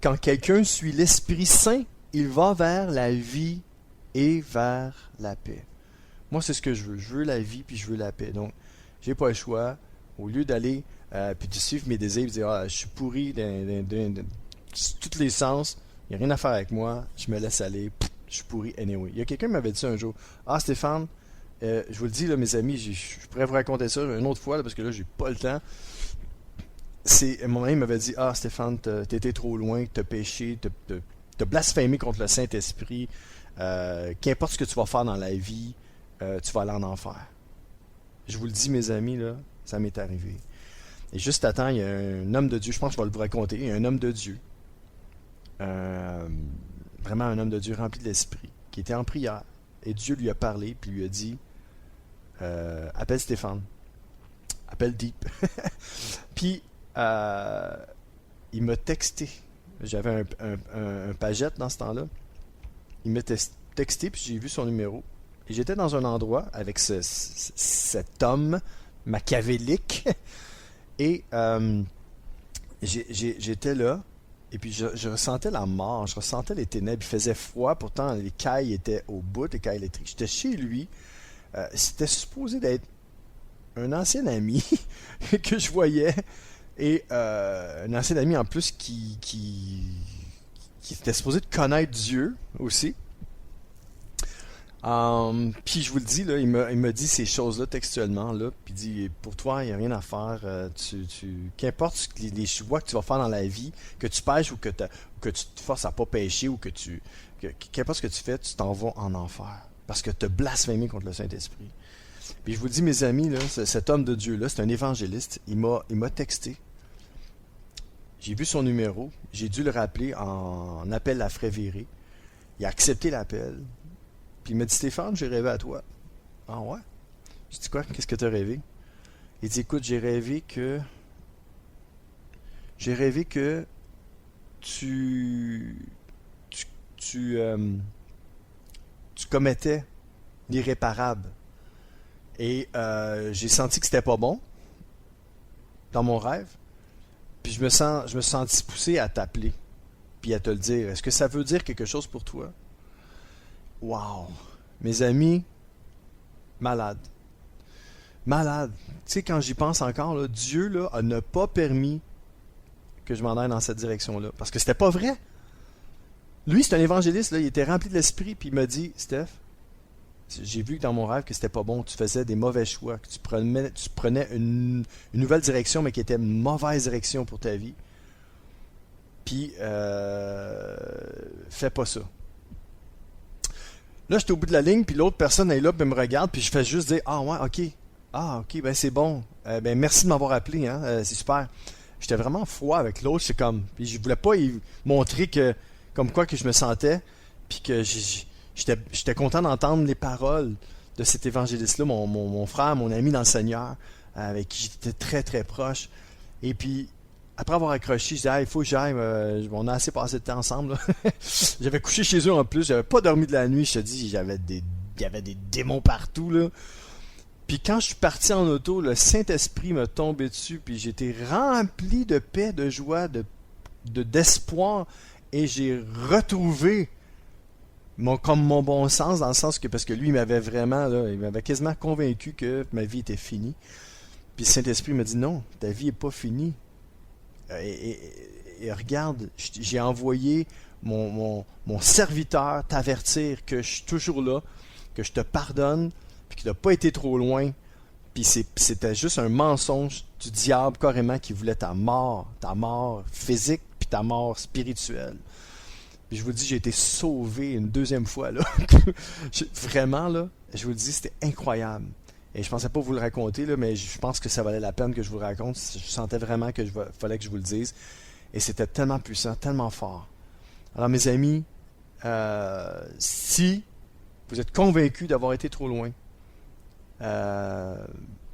Quand quelqu'un suit l'Esprit Saint, il va vers la vie et vers la paix. Moi, c'est ce que je veux. Je veux la vie puis je veux la paix. Donc, j'ai pas le choix. Au lieu d'aller puis de suivre mes désirs, de dire je suis pourri de tous les sens, il n'y a rien à faire avec moi, je me laisse aller, je suis pourri anyway. Il y a quelqu'un qui m'avait dit ça un jour, Stéphane, je vous le dis là, mes amis, je pourrais vous raconter ça une autre fois là, parce que là j'ai pas le temps. Mon ami m'avait dit, Stéphane, t'as été trop loin, t'as péché, t'as blasphémé contre le Saint-Esprit, qu'importe ce que tu vas faire dans la vie, tu vas aller en enfer. Je vous le dis, mes amis, là, ça m'est arrivé. Et juste à temps, il y a un homme de Dieu, je pense que je vais vous raconter, il y a un homme de Dieu, vraiment un homme de Dieu rempli de l'Esprit, qui était en prière, et Dieu lui a parlé, puis lui a dit, appelle Stéphane, appelle Deep. Puis, il m'a texté J'avais un pagette dans ce temps-là. Il m'a texté, puis j'ai vu son numéro. Et j'étais dans un endroit avec cet homme machiavélique. Et j'étais là. Et puis je ressentais la mort, je ressentais les ténèbres. Il faisait froid, pourtant les cailles étaient au bout, les cailles électriques. J'étais chez lui. C'était supposé d'être un ancien ami que je voyais. Et un ancien ami en plus qui était supposé de connaître Dieu aussi. Puis je vous le dis, là, il m'a dit ces choses-là textuellement, là, puis il dit, pour toi, il n'y a rien à faire, qu'importe les choix que tu vas faire dans la vie, que tu pêches ou que tu te forces à pas pêcher, ou qu'importe ce que tu fais, tu t'en vas en enfer, parce que tu as blasphémé contre le Saint-Esprit. Puis je vous le dis, mes amis, là, cet homme de Dieu-là, c'est un évangéliste, il m'a texté, j'ai vu son numéro, j'ai dû le rappeler en appel à frais virés, il a accepté l'appel. Puis il m'a dit, Stéphane, j'ai rêvé à toi. Ah ouais? Je dis quoi? Qu'est-ce que tu as rêvé? Il dit, écoute, j'ai rêvé que tu commettais l'irréparable. Et j'ai senti que c'était pas bon dans mon rêve. Puis je me suis senti poussé à t'appeler puis à te le dire. Est-ce que ça veut dire quelque chose pour toi? Wow! Mes amis, malade. Malade. Tu sais, quand j'y pense encore, là, Dieu là, n'a pas permis que je m'en aille dans cette direction-là. Parce que c'était pas vrai. Lui, c'est un évangéliste, là, il était rempli de l'esprit, puis il m'a dit, Steph, j'ai vu dans mon rêve que c'était pas bon, tu faisais des mauvais choix, que tu prenais une nouvelle direction, mais qui était une mauvaise direction pour ta vie. Puis, fais pas ça. Là, j'étais au bout de la ligne, puis l'autre personne est là, puis me regarde, puis je fais juste dire, ah ouais, ok, ben c'est bon, ben merci de m'avoir appelé, hein, c'est super. J'étais vraiment froid avec l'autre, c'est comme, puis je voulais pas y montrer que, comme quoi que je me sentais, puis que j'étais content d'entendre les paroles de cet évangéliste-là, mon frère, mon ami dans le Seigneur, avec qui j'étais très très proche. Et puis, après avoir accroché, je disais, il faut que j'aille, on a assez passé de temps ensemble. J'avais couché chez eux en plus, j'avais pas dormi de la nuit, je te dis, il y avait des démons partout, là. Puis quand je suis parti en auto, le Saint-Esprit m'a tombé dessus, puis j'étais rempli de paix, de joie, d'espoir, et j'ai retrouvé comme mon bon sens, dans le sens que, parce que lui, il m'avait quasiment convaincu que ma vie était finie. Puis le Saint-Esprit m'a dit, non, ta vie n'est pas finie. Et regarde, j'ai envoyé mon serviteur t'avertir que je suis toujours là, que je te pardonne, puis que tu n'as pas été trop loin, puis c'était juste un mensonge du diable carrément qui voulait ta mort physique, puis ta mort spirituelle. Puis je vous dis, j'ai été sauvé une deuxième fois, là. Vraiment, là, je vous le dis, c'était incroyable. Et je pensais pas vous le raconter, là, mais je pense que ça valait la peine que je vous le raconte. Je sentais vraiment qu'il fallait que je vous le dise. Et c'était tellement puissant, tellement fort. Alors mes amis, si vous êtes convaincus d'avoir été trop loin,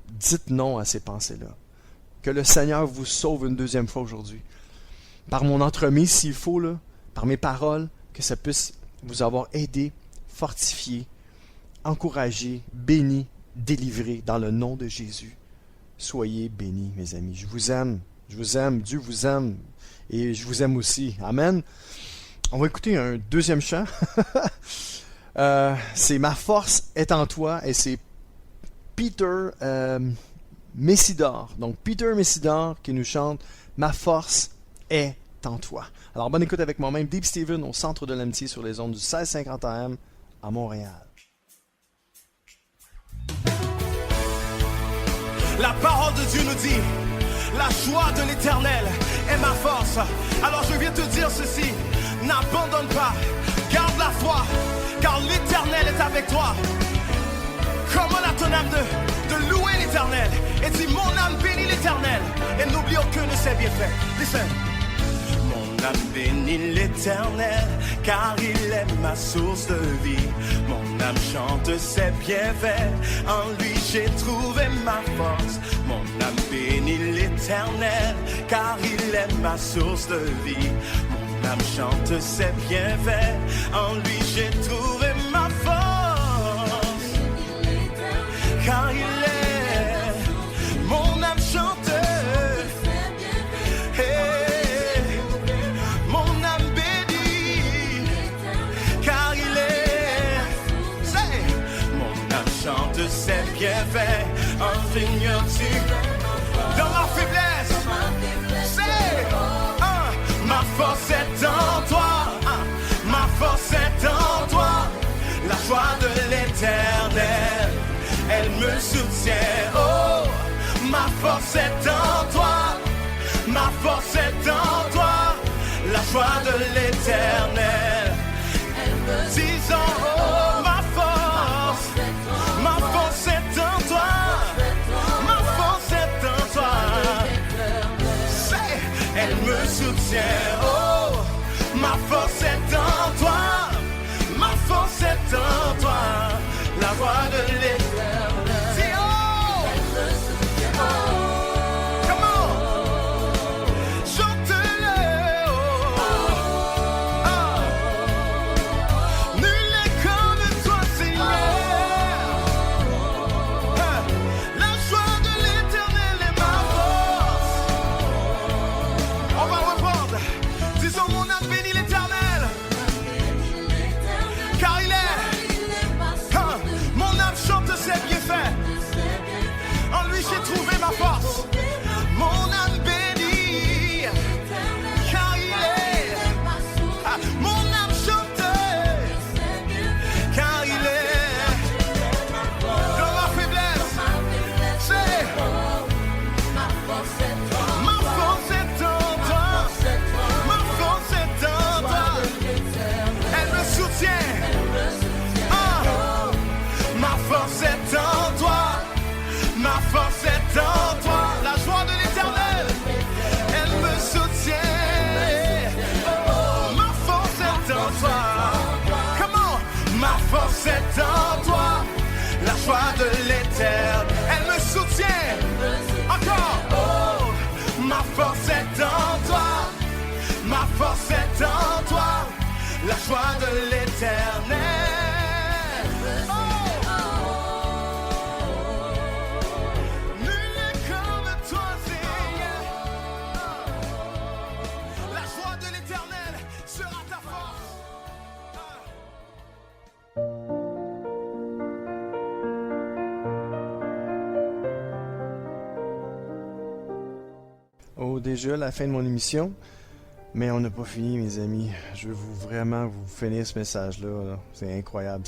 dites non à ces pensées-là. Que le Seigneur vous sauve une deuxième fois aujourd'hui. Par mon entremise, s'il faut, là, par mes paroles, que ça puisse vous avoir aidé, fortifié, encouragé, béni, délivré dans le nom de Jésus. Soyez bénis, mes amis. Je vous aime, Dieu vous aime, et je vous aime aussi. Amen. On va écouter un deuxième chant. C'est Ma force est en toi, et c'est Peter Messidor. Donc Peter Messidor qui nous chante Ma force est en toi. Alors bonne écoute avec moi-même, Deep Steven au centre de l'amitié sur les ondes du 1650 AM à Montréal. La parole de Dieu nous dit, la joie de l'Éternel est ma force. Alors je viens te dire ceci, n'abandonne pas, garde la foi, car l'Éternel est avec toi. Commande à ton âme de louer l'Éternel. Et dis, mon âme bénit l'Éternel, et n'oublie aucun de ses bienfaits. Listen. Mon âme bénit l'Éternel, car il est ma source de vie. Mon âme chante ses bienfaits, en lui j'ai trouvé ma force. Mon âme bénit l'Éternel, car il est ma source de vie. Mon âme chante ses bienfaits, en lui j'ai trouvé ma force, car il est mon âme chante, hey, mon âme bénit, car il est, c'est, mon âme chante ses bienfaits, en Seigneur-tu, dans ma faiblesse, c'est, ma force est en toi, ma force est en toi, la joie de l'éternel, elle me soutient, oh, ma force est en toi, ma force est en toi, la joie de l'éternel, disons, oh, ma force est en toi, ma force est en toi, c'est, elle me soutient, oh, ma force est en toi, ma force est en toi, la voix de l'éternel. Dis, oh, elle me soutient, oh, come on, chante-le, oh, oh, nul n'est comme toi, Seigneur, la joie de l'éternel est ma force. On va reprendre, disons mon âme bénit l'éternel, car il est, mon âme chante ses bienfaits, en lui j'ai trouvé ma force, mon âme bénit, car il est, mon âme chante, car il est, dans ma faiblesse, c'est, ma force est en toi, ma force est en toi, elle me soutient, ma force est en toi, ma force est en toi, la joie de l'éternel, elle me soutient, oh, ma force est en toi, comment, ma force est en toi, la joie de l'éternel, elle me soutient, encore, oh, ma force est en toi, ma force est en toi, la joie de l'éternel. Nul n'est comme toi, Seigneur. La joie de l'éternel sera ta force. Oh, déjà la fin de mon émission. Mais on n'a pas fini, mes amis. Je veux vraiment vous finir ce message-là. Là. C'est incroyable.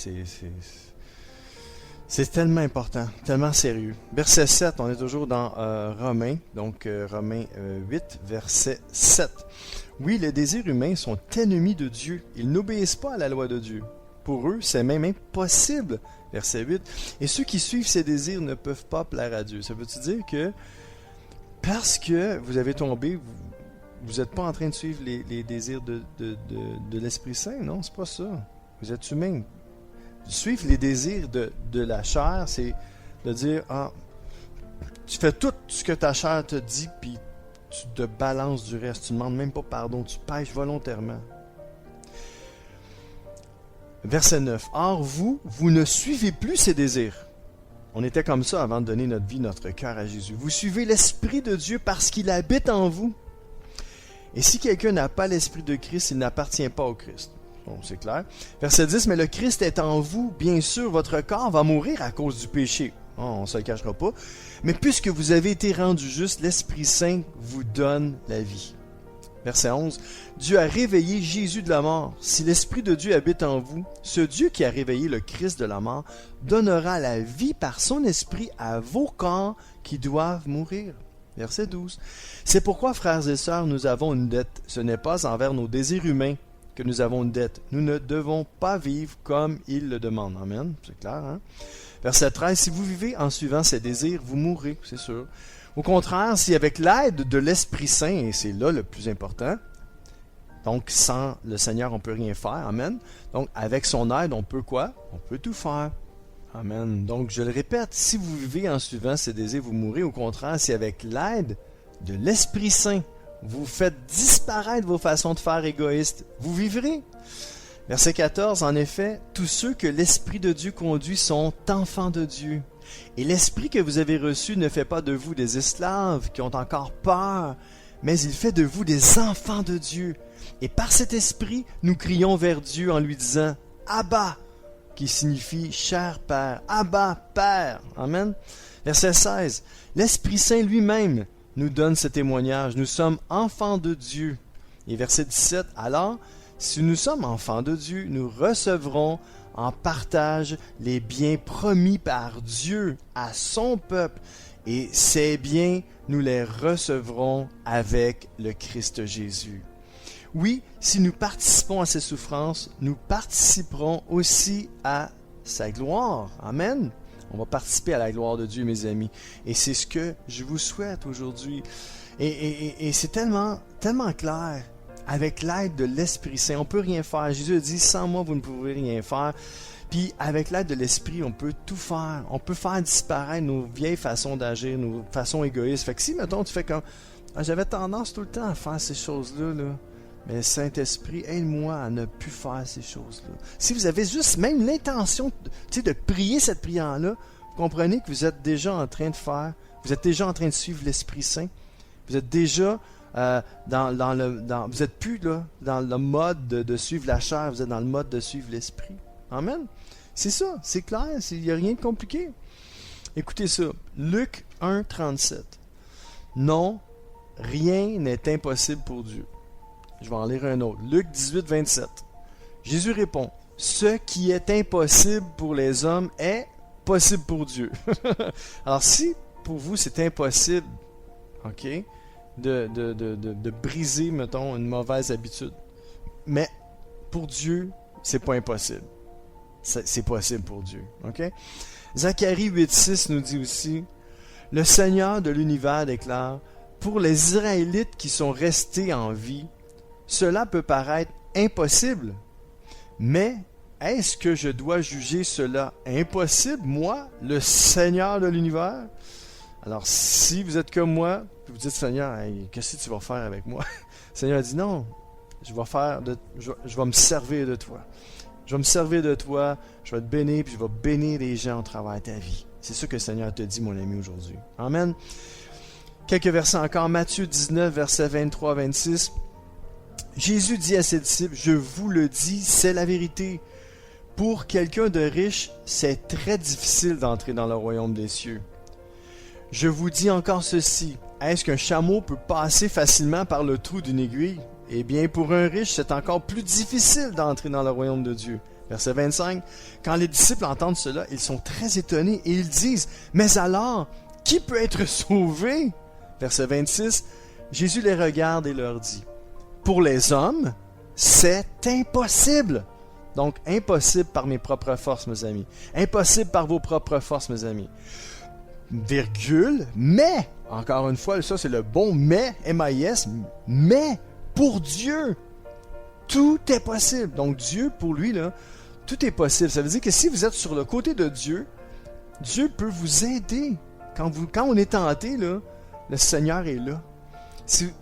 C'est tellement important, tellement sérieux. Verset 7, on est toujours dans Romains. Donc, Romains 8, verset 7. Oui, les désirs humains sont ennemis de Dieu. Ils n'obéissent pas à la loi de Dieu. Pour eux, c'est même impossible. Verset 8. Et ceux qui suivent ces désirs ne peuvent pas plaire à Dieu. Ça veut-tu dire que parce que vous avez tombé, vous n'êtes pas en train de suivre les désirs de l'Esprit Saint, non, c'est pas ça. Vous êtes humain. Suivre les désirs de la chair, c'est de dire, tu fais tout ce que ta chair te dit, puis tu te balances du reste, tu ne demandes même pas pardon, tu pêches volontairement. Verset 9. Or, vous ne suivez plus ces désirs. On était comme ça avant de donner notre vie, notre cœur à Jésus. Vous suivez l'Esprit de Dieu parce qu'il habite en vous. Et si quelqu'un n'a pas l'Esprit de Christ, il n'appartient pas au Christ. Bon, c'est clair. Verset 10, mais le Christ est en vous. Bien sûr, votre corps va mourir à cause du péché. On ne se le cachera pas. Mais puisque vous avez été rendu juste, l'Esprit Saint vous donne la vie. Verset 11, Dieu a réveillé Jésus de la mort. Si l'Esprit de Dieu habite en vous, ce Dieu qui a réveillé le Christ de la mort donnera la vie par son Esprit à vos corps qui doivent mourir. Verset 12. C'est pourquoi, frères et sœurs, nous avons une dette. Ce n'est pas envers nos désirs humains que nous avons une dette. Nous ne devons pas vivre comme ils le demandent. Amen. C'est clair, hein? Verset 13. Si vous vivez en suivant ces désirs, vous mourrez, c'est sûr. Au contraire, si avec l'aide de l'Esprit Saint, et c'est là le plus important, donc sans le Seigneur, on ne peut rien faire. Amen. Donc, avec son aide, on peut quoi? On peut tout faire. Amen. Donc, je le répète, si vous vivez en suivant ces désirs, vous mourrez. Au contraire, si avec l'aide de l'Esprit Saint, vous faites disparaître vos façons de faire égoïstes, vous vivrez. Verset 14, en effet, tous ceux que l'Esprit de Dieu conduit sont enfants de Dieu. Et l'Esprit que vous avez reçu ne fait pas de vous des esclaves qui ont encore peur, mais il fait de vous des enfants de Dieu. Et par cet Esprit, nous crions vers Dieu en lui disant « Abba », qui signifie « cher Père »,« Abba, Père ». Amen. Verset 16, l'Esprit Saint lui-même nous donne ce témoignage. Nous sommes enfants de Dieu. Et verset 17, alors, si nous sommes enfants de Dieu, nous recevrons en partage les biens promis par Dieu à son peuple. Et ces biens, nous les recevrons avec le Christ Jésus. Oui, si nous participons à ses souffrances, nous participerons aussi à sa gloire. Amen. On va participer à la gloire de Dieu, mes amis. Et c'est ce que je vous souhaite aujourd'hui. Et c'est tellement clair. Avec l'aide de l'Esprit Saint, on ne peut rien faire. Jésus a dit, sans moi, vous ne pouvez rien faire. Puis avec l'aide de l'Esprit, on peut tout faire. On peut faire disparaître nos vieilles façons d'agir, nos façons égoïstes. Fait que si, mettons, tu fais comme, j'avais tendance tout le temps à faire ces choses-là, là. Mais Saint-Esprit, aide-moi à ne plus faire ces choses-là. Si vous avez juste même l'intention de prier cette prière-là, vous comprenez que vous êtes déjà en train de faire, vous êtes déjà en train de suivre l'Esprit Saint. Vous êtes déjà vous êtes plus là, dans le mode de suivre la chair, vous êtes dans le mode de suivre l'Esprit. Amen. C'est ça, c'est clair, il n'y a rien de compliqué. Écoutez ça, Luc 1, 37. Non, rien n'est impossible pour Dieu. Je vais en lire un autre. Luc 18, 27. Jésus répond, ce qui est impossible pour les hommes est possible pour Dieu. Alors si pour vous c'est impossible, ok, de briser, mettons, une mauvaise habitude, mais pour Dieu, c'est pas impossible. C'est possible pour Dieu. Ok? Zacharie 8.6 nous dit aussi, le Seigneur de l'univers déclare, pour les Israélites qui sont restés en vie, cela peut paraître impossible, mais est-ce que je dois juger cela impossible, moi, le Seigneur de l'univers? Alors, si vous êtes comme moi, vous dites, Seigneur, hey, qu'est-ce que tu vas faire avec moi? Le Seigneur dit, non, je vais me servir de toi. Je vais me servir de toi, je vais te bénir, puis je vais bénir les gens au travers de ta vie. C'est ça que le Seigneur te dit, mon ami, aujourd'hui. Amen. Quelques versets encore. Matthieu 19, versets 23-26. Jésus dit à ses disciples, je vous le dis, c'est la vérité. Pour quelqu'un de riche, c'est très difficile d'entrer dans le royaume des cieux. Je vous dis encore ceci, est-ce qu'un chameau peut passer facilement par le trou d'une aiguille? Eh bien, pour un riche, c'est encore plus difficile d'entrer dans le royaume de Dieu. Verset 25, quand les disciples entendent cela, ils sont très étonnés et ils disent, mais alors, qui peut être sauvé? Verset 26, Jésus les regarde et leur dit, pour les hommes, c'est impossible. Donc, impossible par mes propres forces, mes amis. Impossible par vos propres forces, mes amis. Virgule, mais, encore une fois, ça c'est le bon mais, M-A-I-S, mais pour Dieu, tout est possible. Donc Dieu, pour lui, là, tout est possible. Ça veut dire que si vous êtes sur le côté de Dieu, Dieu peut vous aider. Quand on est tenté, là, le Seigneur est là.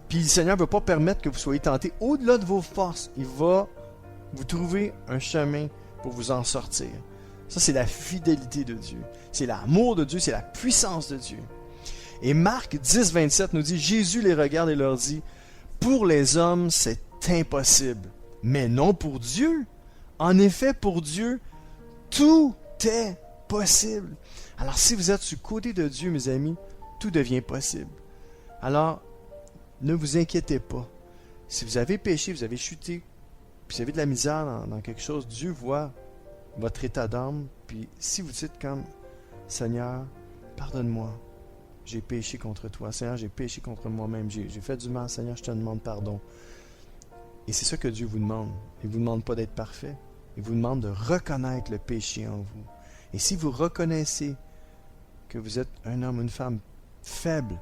Puis le Seigneur ne veut pas permettre que vous soyez tentés au-delà de vos forces. Il va vous trouver un chemin pour vous en sortir. Ça, c'est la fidélité de Dieu. C'est l'amour de Dieu, c'est la puissance de Dieu. Et Marc 10, 27 nous dit, Jésus les regarde et leur dit, pour les hommes, c'est impossible, mais non pour Dieu. En effet, pour Dieu, tout est possible. Alors, si vous êtes du côté de Dieu, mes amis, tout devient possible. Alors, ne vous inquiétez pas. Si vous avez péché, vous avez chuté, puis vous avez de la misère dans quelque chose, Dieu voit votre état d'âme, puis si vous dites comme, Seigneur, pardonne-moi, j'ai péché contre toi. Seigneur, j'ai péché contre moi-même. J'ai fait du mal. Seigneur, je te demande pardon. Et c'est ça que Dieu vous demande. Il ne vous demande pas d'être parfait. Il vous demande de reconnaître le péché en vous. Et si vous reconnaissez que vous êtes un homme, une femme faible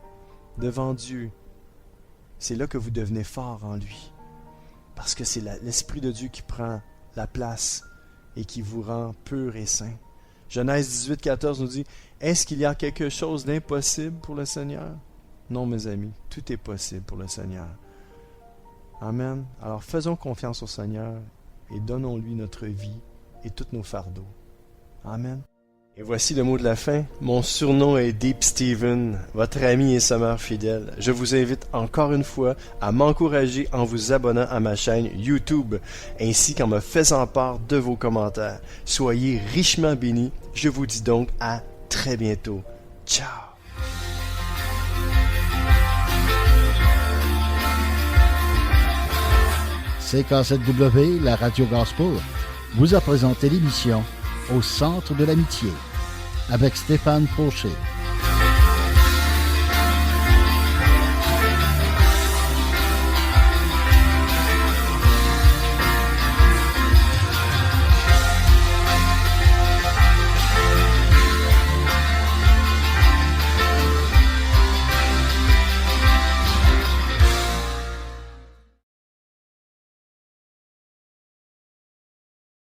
devant Dieu, c'est là que vous devenez fort en lui. Parce que c'est l'Esprit de Dieu qui prend la place et qui vous rend pur et saint. Genèse 18, 14 nous dit, est-ce qu'il y a quelque chose d'impossible pour le Seigneur? Non, mes amis, tout est possible pour le Seigneur. Amen. Alors faisons confiance au Seigneur et donnons-lui notre vie et tous nos fardeaux. Amen. Et voici le mot de la fin. Mon surnom est Deep Steven, votre ami et sommeur fidèle. Je vous invite encore une fois à m'encourager en vous abonnant à ma chaîne YouTube, ainsi qu'en me faisant part de vos commentaires. Soyez richement bénis. Je vous dis donc à très bientôt. Ciao! CK7W, la radio gospel, vous a présenté l'émission Au centre de l'amitié avec Stéphane Fauché.